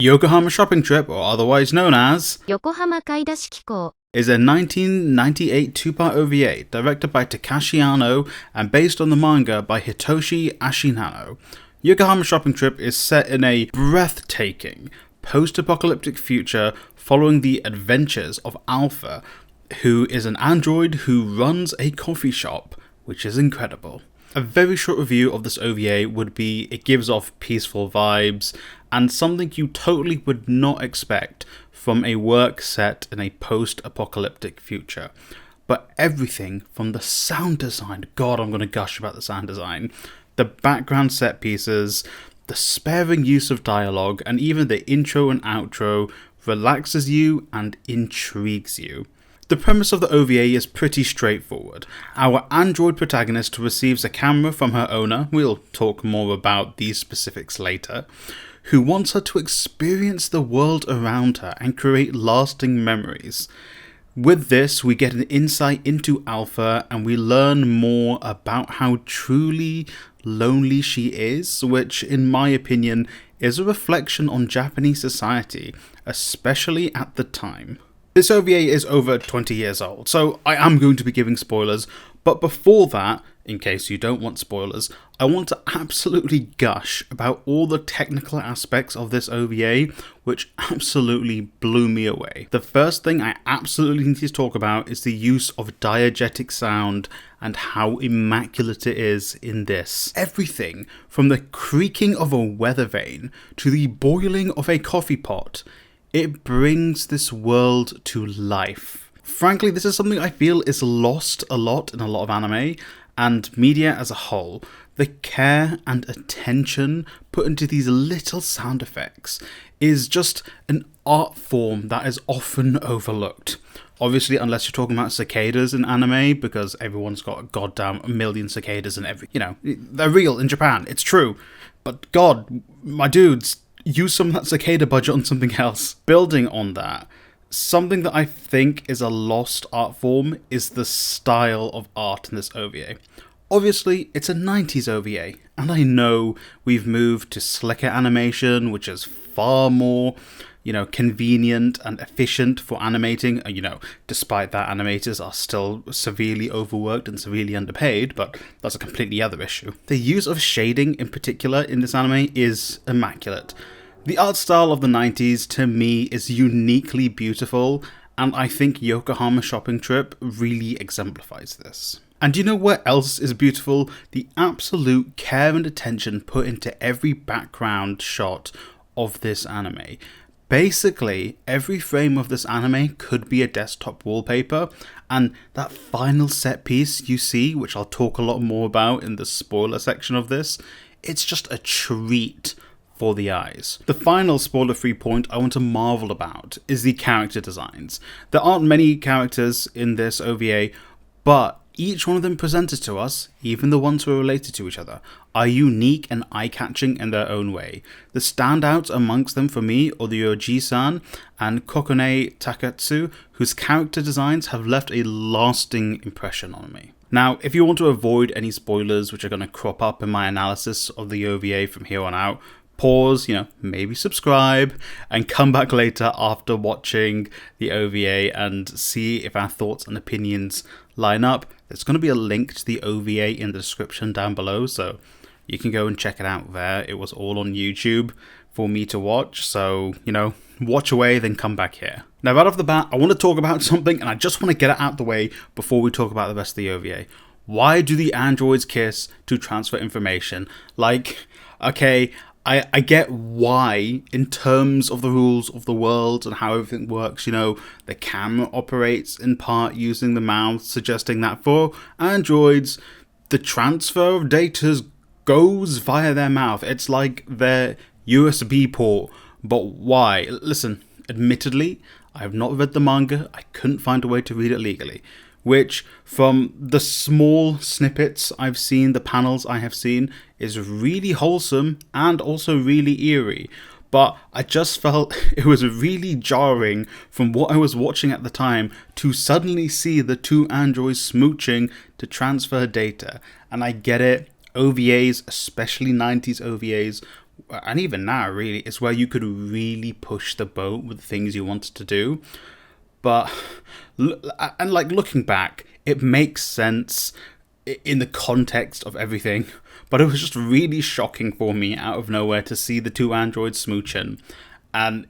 Yokohama Shopping Trip, or otherwise known as Yokohama Kaidashi Kikō, is a 1998 two-part OVA directed by Takashi Anno and based on the manga by Hitoshi Ashinano. Yokohama Shopping Trip is set in a breathtaking post-apocalyptic future following the adventures of Alpha, who is an android who runs a coffee shop, which is incredible. A very short review of this OVA would be it gives off peaceful vibes and something you totally would not expect from a work set in a post-apocalyptic future. But everything from the sound design, God, I'm going to gush about the sound design, the background set pieces, the sparing use of dialogue, and even the intro and outro relaxes you and intrigues you. The premise of the OVA is pretty straightforward. Our android protagonist receives a camera from her owner, we'll talk more about these specifics later, who wants her to experience the world around her and create lasting memories. With this, we get an insight into Alpha and we learn more about how truly lonely she is, which in my opinion is a reflection on Japanese society, especially at the time. This OVA is over 20 years old, so I am going to be giving spoilers, but before that, in case you don't want spoilers, I want to absolutely gush about all the technical aspects of this OVA, which absolutely blew me away. The first thing I absolutely need to talk about is the use of diegetic sound and how immaculate it is in this. Everything from the creaking of a weather vane to the boiling of a coffee pot, it brings this world to life. Frankly, this is something I feel is lost a lot in a lot of anime and media as a whole. The care and attention put into these little sound effects is just an art form that is often overlooked. Obviously, unless you're talking about cicadas in anime, because everyone's got a goddamn million cicadas in every... they're real in Japan, it's true. But God, my dudes, use some of that cicada budget on something else. Building on that, something that I think is a lost art form is the style of art in this OVA. Obviously, it's a 90s OVA, and I know we've moved to slicker animation, which is far more, convenient and efficient for animating. Despite that, animators are still severely overworked and severely underpaid, but that's a completely other issue. The use of shading in particular in this anime is immaculate. The art style of the 90s, to me, is uniquely beautiful, and I think Yokohama Shopping Trip really exemplifies this. And you know what else is beautiful? The absolute care and attention put into every background shot of this anime. Basically, every frame of this anime could be a desktop wallpaper, and that final set piece you see, which I'll talk a lot more about in the spoiler section of this, it's just a treat for the eyes. The final spoiler-free point I want to marvel about is the character designs. There aren't many characters in this OVA, but each one of them presented to us, even the ones who are related to each other, are unique and eye-catching in their own way. The standouts amongst them for me are the Oji-san and Kokone Takatsu, whose character designs have left a lasting impression on me. Now, if you want to avoid any spoilers which are going to crop up in my analysis of the OVA from here on out, pause, maybe subscribe, and come back later after watching the OVA and see if our thoughts and opinions line up. There's going to be a link to the OVA in the description down below, so you can go and check it out there. It was all on YouTube for me to watch, so, watch away, then come back here. Now, right off the bat, I want to talk about something, and I just want to get it out the way before we talk about the rest of the OVA. Why do the androids kiss to transfer information? Okay, I get why, in terms of the rules of the world and how everything works, the camera operates in part using the mouth, suggesting that for androids, the transfer of data goes via their mouth. It's like their USB port. But why? Listen, admittedly, I have not read the manga. I couldn't find a way to read it legally. Which, from the small snippets I've seen, the panels I have seen, is really wholesome and also really eerie. But I just felt it was really jarring from what I was watching at the time to suddenly see the two androids smooching to transfer data. And I get it, OVAs, especially 90s OVAs, and even now really, is where you could really push the boat with the things you wanted to do. But, and like looking back, it makes sense in the context of everything, but it was just really shocking for me out of nowhere to see the two androids smooching. And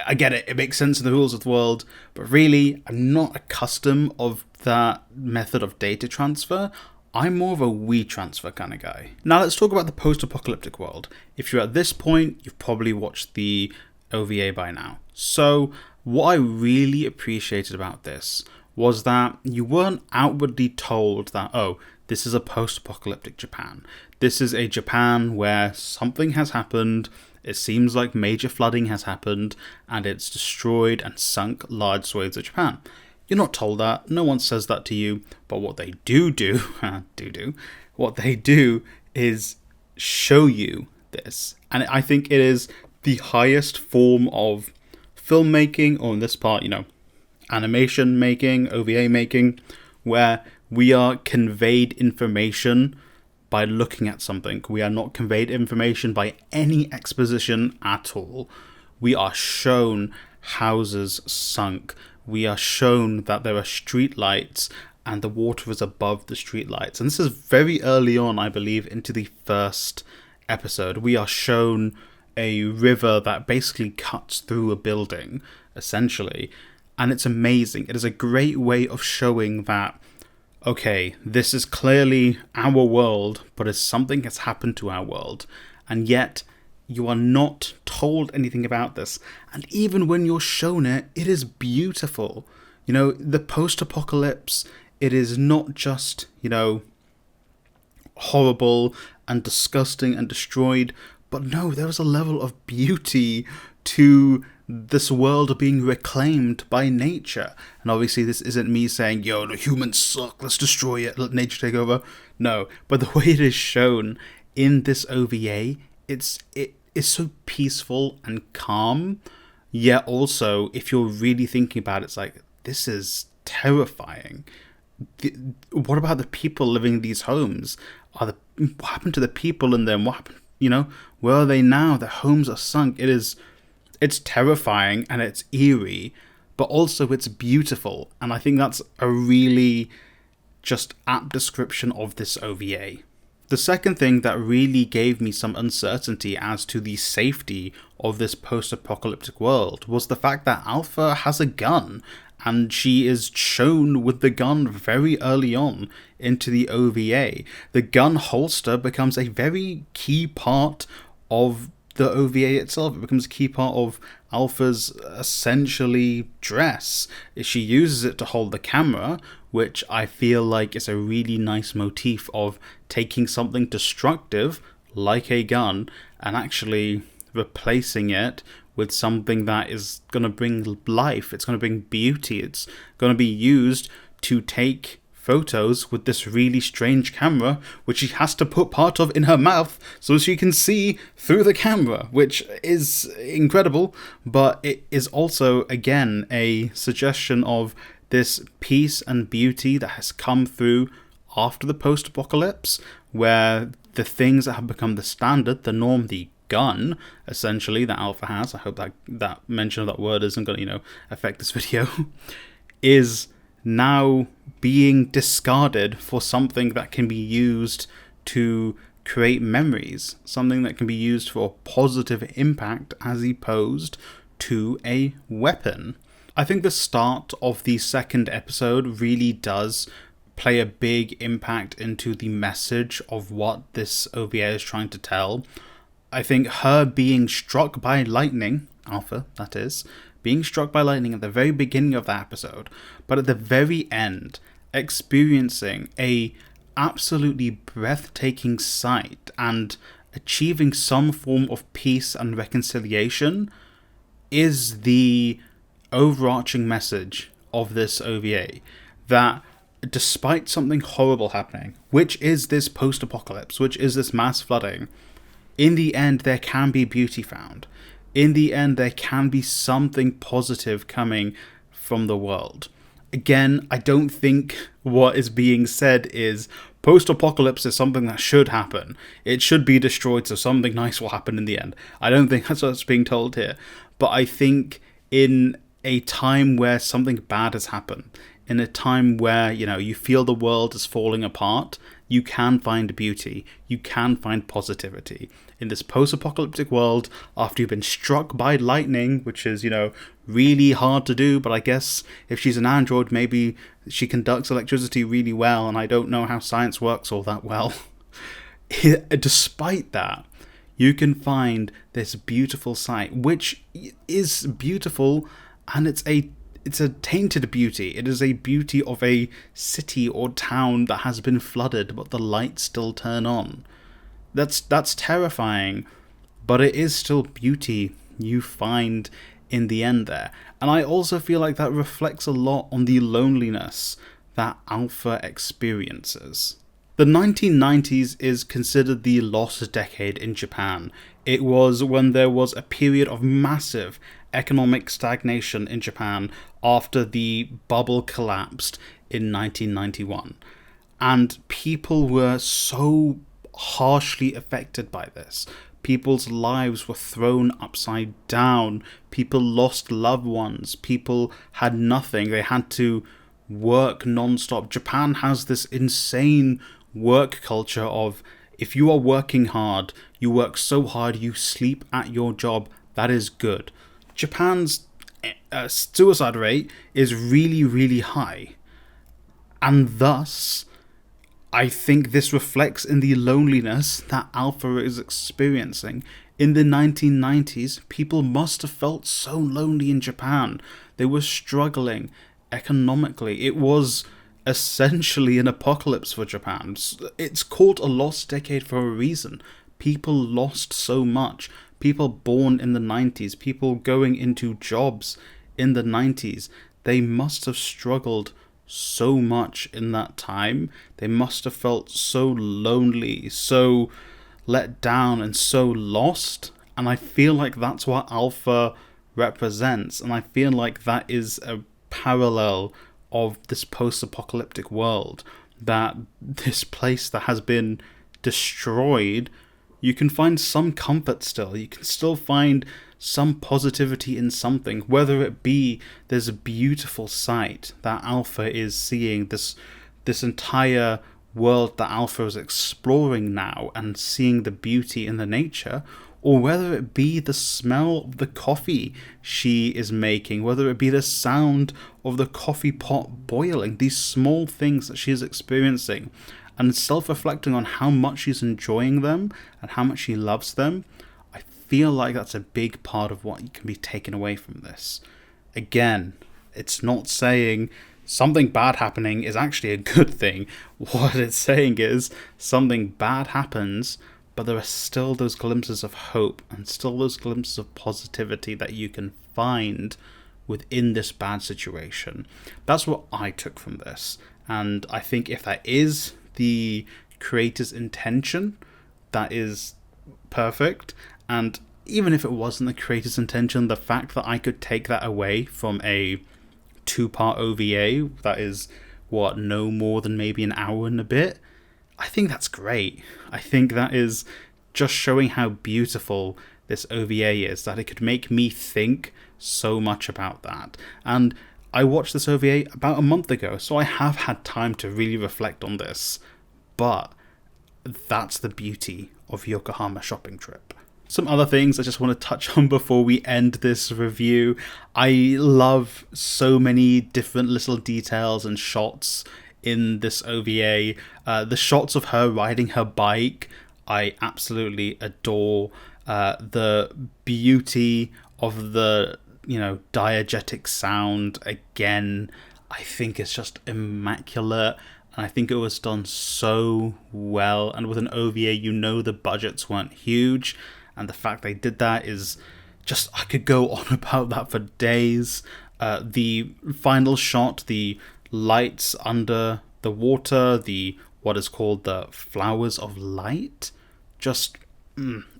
I get it, it makes sense in the rules of the world, but really, I'm not accustomed of that method of data transfer. I'm more of a we transfer kind of guy. Now let's talk about the post-apocalyptic world. If you're at this point, you've probably watched the OVA by now. So what I really appreciated about this was that you weren't outwardly told that, oh, this is a post-apocalyptic Japan. This is a Japan where something has happened, it seems like major flooding has happened, and it's destroyed and sunk large swathes of Japan. You're not told that, no one says that to you, but what they what they do is show you this. And I think it is the highest form of filmmaking, or in this part, animation making, OVA making, where we are conveyed information by looking at something. We are not conveyed information by any exposition at all. We are shown houses sunk. We are shown that there are street lights and the water is above the street lights. And this is very early on, I believe, into the first episode. We are shown a river that basically cuts through a building, essentially. And it's amazing. It is a great way of showing that, okay, this is clearly our world, but something has happened to our world. And yet, you are not told anything about this. And even when you're shown it, it is beautiful. The post-apocalypse, it is not just, horrible and disgusting and destroyed, but no, there is a level of beauty to this world being reclaimed by nature. And obviously this isn't me saying, yo, the humans suck, let's destroy it, let nature take over. No, but the way it is shown in this OVA, it is so peaceful and calm, yet also, if you're really thinking about it, it's like, this is terrifying. What about the people living in these homes? What happened to the people in them? What happened, where are they now? Their homes are sunk. It's terrifying and it's eerie, but also it's beautiful. And I think that's a really just apt description of this OVA. The second thing that really gave me some uncertainty as to the safety of this post-apocalyptic world was the fact that Alpha has a gun, and she is shown with the gun very early on into the OVA. The gun holster becomes a very key part of the OVA itself. It becomes a key part of Alpha's essentially dress. She uses it to hold the camera, which I feel like is a really nice motif of taking something destructive, like a gun, and actually replacing it with something that is going to bring life. It's going to bring beauty. It's going to be used to take photos with this really strange camera, which she has to put part of in her mouth so she can see through the camera, which is incredible. But it is also, again, a suggestion of this peace and beauty that has come through after the post-apocalypse, where the things that have become the standard, the norm, the gun, essentially, that Alpha has, I hope that mention of that word isn't going to, affect this video, is now being discarded for something that can be used to create memories, something that can be used for positive impact as opposed to a weapon. I think the start of the second episode really does play a big impact into the message of what this OVA is trying to tell. I think her being struck by lightning, Alpha, that is, being struck by lightning at the very beginning of that episode, but at the very end, experiencing a absolutely breathtaking sight and achieving some form of peace and reconciliation is the overarching message of this OVA. That despite something horrible happening, which is this post-apocalypse, which is this mass flooding, in the end there can be beauty found. In the end there can be something positive coming from the world. Again, I don't think what is being said is Post-apocalypse is something that should happen. It should be destroyed so something nice will happen in the end. I don't think that's what's being told here. But I think in a time where something bad has happened, in a time where, you feel the world is falling apart, you can find beauty. You can find positivity. In this post-apocalyptic world, after you've been struck by lightning, which is, really hard to do, but I guess if she's an android, maybe she conducts electricity really well, and I don't know how science works all that well. Despite that, you can find this beautiful sight, which is beautiful, and it's a tainted beauty. It is a beauty of a city or town that has been flooded, but the lights still turn on. That's terrifying, but it is still beauty you find in the end there. And I also feel like that reflects a lot on the loneliness that Alpha experiences. The 1990s is considered the lost decade in Japan. It was when there was a period of massive economic stagnation in Japan after the bubble collapsed in 1991. And people were so harshly affected by this. People's lives were thrown upside down. People lost loved ones. People had nothing. They had to work non-stop. Japan has this insane work culture of, if you are working hard, you work so hard, you sleep at your job, that is good. Japan's suicide rate is really, really high. And thus, I think this reflects in the loneliness that Alpha is experiencing. In the 1990s, people must have felt so lonely in Japan. They were struggling economically. It was essentially an apocalypse for Japan. It's called a lost decade for a reason. People lost so much. People born in the 90s, people going into jobs in the 90s, they must have struggled so much in that time. They must have felt so lonely, so let down, and so lost. And I feel like that's what Alpha represents. And I feel like that is a parallel of this post-apocalyptic world. That this place that has been destroyed, you can find some comfort still. You can still find some positivity in something, whether it be there's a beautiful sight that Alpha is seeing, this entire world that Alpha is exploring now and seeing the beauty in the nature, or whether it be the smell of the coffee she is making, whether it be the sound of the coffee pot boiling, these small things that she is experiencing, and self-reflecting on how much she's enjoying them and how much she loves them. I feel like that's a big part of what can be taken away from this. Again, it's not saying something bad happening is actually a good thing. What it's saying is something bad happens, but there are still those glimpses of hope and still those glimpses of positivity that you can find within this bad situation. That's what I took from this. And I think if that is the creator's intention, that is perfect. And even if it wasn't the creator's intention, the fact that I could take that away from a 2-part OVA that is, no more than maybe an hour and a bit, I think that's great. I think that is just showing how beautiful this OVA is, that it could make me think so much about that. And I watched this OVA about a month ago, so I have had time to really reflect on this. But that's the beauty of Yokohama Shopping Trip. Some other things I just want to touch on before we end this review. I love so many different little details and shots in this OVA. The shots of her riding her bike, I absolutely adore. The beauty of the, diegetic sound, again, I think it's just immaculate. And I think it was done so well. And with an OVA, the budgets weren't huge. And the fact they did that is just, I could go on about that for days. The final shot, the lights under the water, what is called the flowers of light, just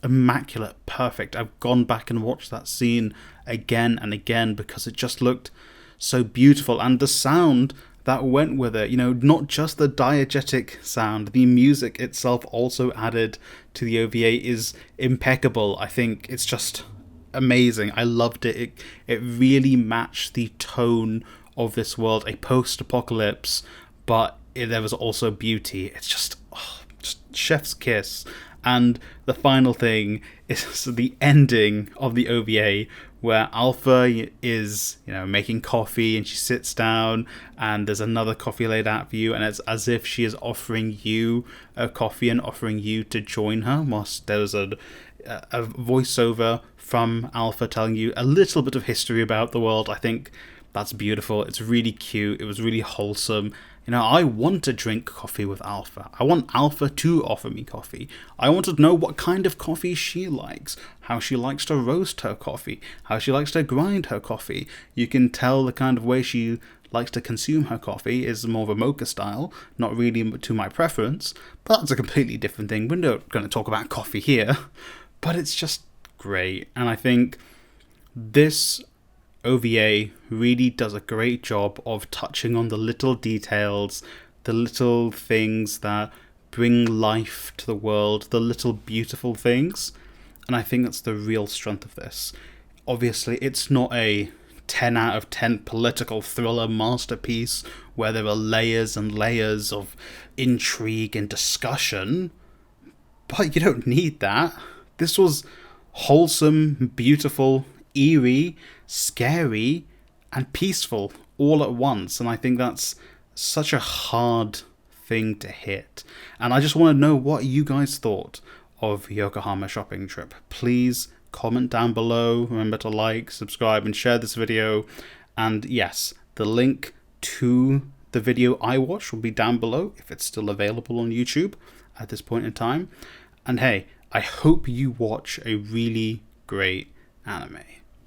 immaculate, perfect. I've gone back and watched that scene again and again because it just looked so beautiful. And the sound that went with it. You know, not just the diegetic sound, the music itself also added to the OVA is impeccable. I think it's just amazing. I loved it. It really matched the tone of this world, a post-apocalypse, but there was also beauty. It's just chef's kiss. And the final thing is the ending of the OVA, where Alpha is, you know, making coffee, and she sits down and there's another coffee laid out for you, and it's as if she is offering you a coffee and offering you to join her, whilst there's a voiceover from Alpha telling you a little bit of history about the world. I think that's beautiful. It's really cute. It was really wholesome. You know, I want to drink coffee with Alpha. I want Alpha to offer me coffee. I want to know what kind of coffee she likes, how she likes to roast her coffee, how she likes to grind her coffee. You can tell the kind of way she likes to consume her coffee is more of a mocha style, not really to my preference, but that's a completely different thing. We're not going to talk about coffee here, but it's just great. And I think this OVA really does a great job of touching on the little details, the little things that bring life to the world, the little beautiful things. And I think that's the real strength of this. Obviously, it's not a 10 out of 10 political thriller masterpiece where there are layers and layers of intrigue and discussion, but you don't need that. This was wholesome, beautiful, eerie, scary, and peaceful all at once. And I think that's such a hard thing to hit. And I just want to know what you guys thought of Yokohama Shopping Trip. Please comment down below. Remember to like, subscribe, and share this video. And yes, the link to the video I watched will be down below if it's still available on YouTube at this point in time. And hey, I hope you watch a really great anime.